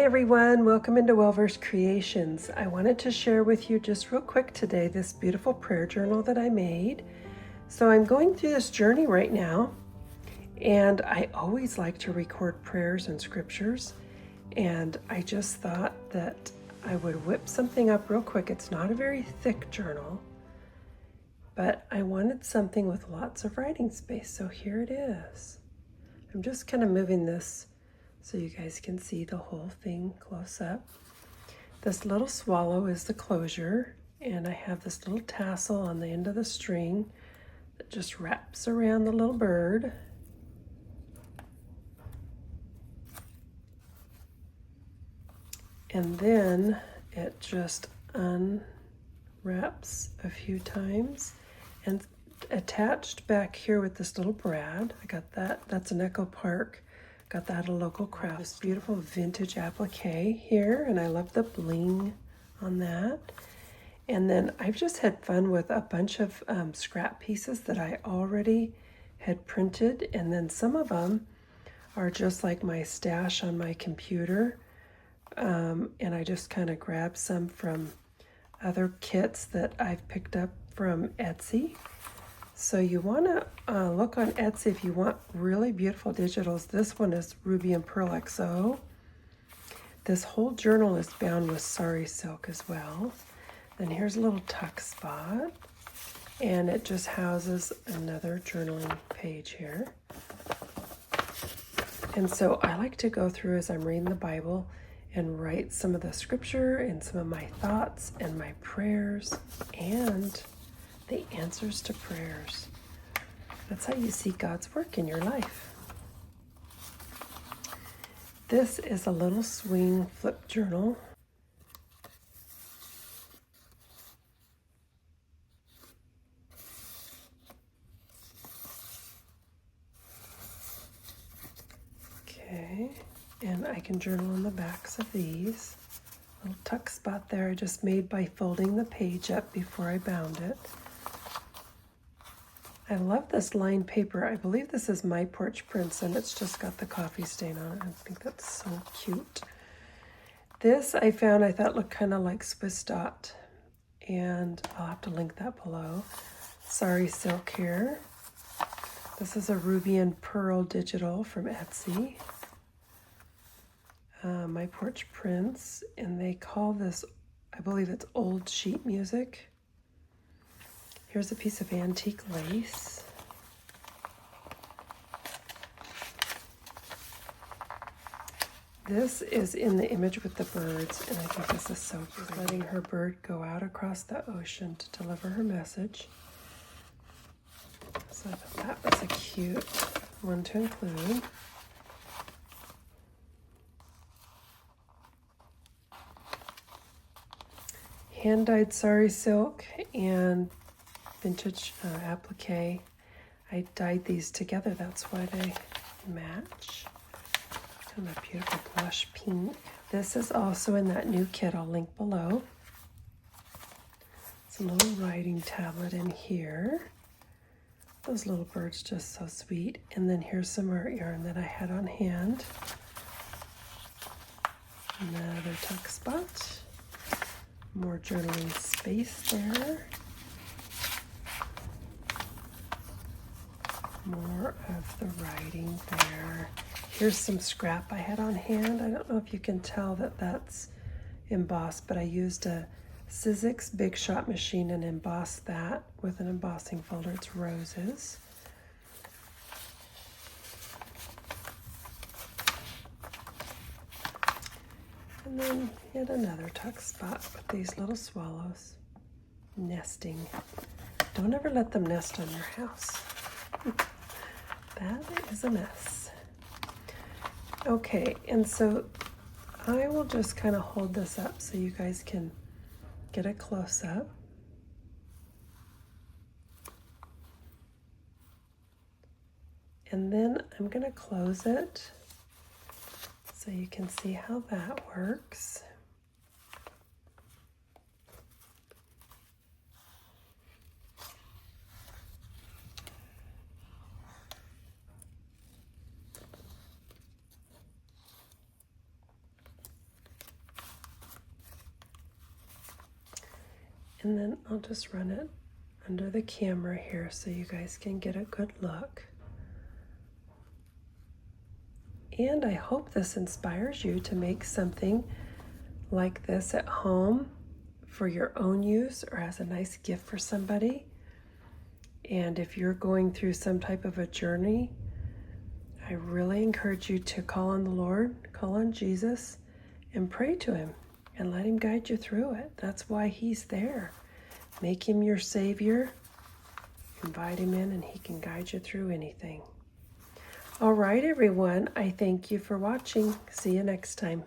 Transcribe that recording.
Hi everyone, welcome into Well-Versed Creations. I wanted to share with you just real quick today this beautiful prayer journal that I made. So I'm going through this journey right now, and I always like to record prayers and scriptures, and I just thought that I would whip something up real quick. It's not a very thick journal, but I wanted something with lots of writing space, so here it is. I'm just kind of moving this so you guys can see the whole thing close up. This little swallow is the closure, and I have this little tassel on the end of the string that just wraps around the little bird. And then it just unwraps a few times, and attached back here with this little brad, I got that's an Echo Park. Got that at a local craft. This beautiful vintage applique here, and I love the bling on that. And then I've just had fun with a bunch of scrap pieces that I already had printed, and then some of them are just like my stash on my computer. And I just kind of grabbed some from other kits that I've picked up from Etsy. So you want to look on Etsy if you want really beautiful digitals. This one is Ruby and Pearl XO. This whole journal is bound with sari silk as well. Then here's a little tuck spot, and it just houses another journaling page here. And so I like to go through as I'm reading the Bible and write some of the scripture and some of my thoughts and my prayers and the answers to prayers. That's how you see God's work in your life. This is a little swing flip journal. Okay, and I can journal on the backs of these. Little tuck spot there I just made by folding the page up before I bound it. I love this lined paper. I believe this is My Porch Prints, and it's just got the coffee stain on it. I think that's so cute. This I found, I thought looked kind of like Swiss dot, and I'll have to link that below. Sari silk here. This is a Ruby and Pearl digital from Etsy. My Porch Prints, and they call this, I believe it's old sheet music. Here's a piece of antique lace. This is in the image with the birds, and I think this is so pretty. Letting her bird go out across the ocean to deliver her message. So I thought that was a cute one to include. Hand-dyed sari silk and vintage applique. I dyed these together, that's why they match. Kind of a beautiful blush pink. This is also in that new kit I'll link below. It's a little writing tablet in here. Those little birds just so sweet. And then here's some art yarn that I had on hand. Another tuck spot. More journaling space there. More of the writing there. Here's some scrap I had on hand. I don't know if you can tell that that's embossed, but I used a Sizzix Big Shot machine and embossed that with an embossing folder. It's roses. And then yet another tuck spot with these little swallows nesting. Don't ever let them nest on your house. That is a mess. Okay, and so I will just kind of hold this up so you guys can get a close-up. And then I'm going to close it so you can see how that works. And then I'll just run it under the camera here so you guys can get a good look. And I hope this inspires you to make something like this at home for your own use or as a nice gift for somebody. And if you're going through some type of a journey, I really encourage you to call on the Lord, call on Jesus, and pray to him and let him guide you through it. That's why he's there. Make him your Savior, invite him in, and he can guide you through anything. All right, everyone, I thank you for watching. See you next time.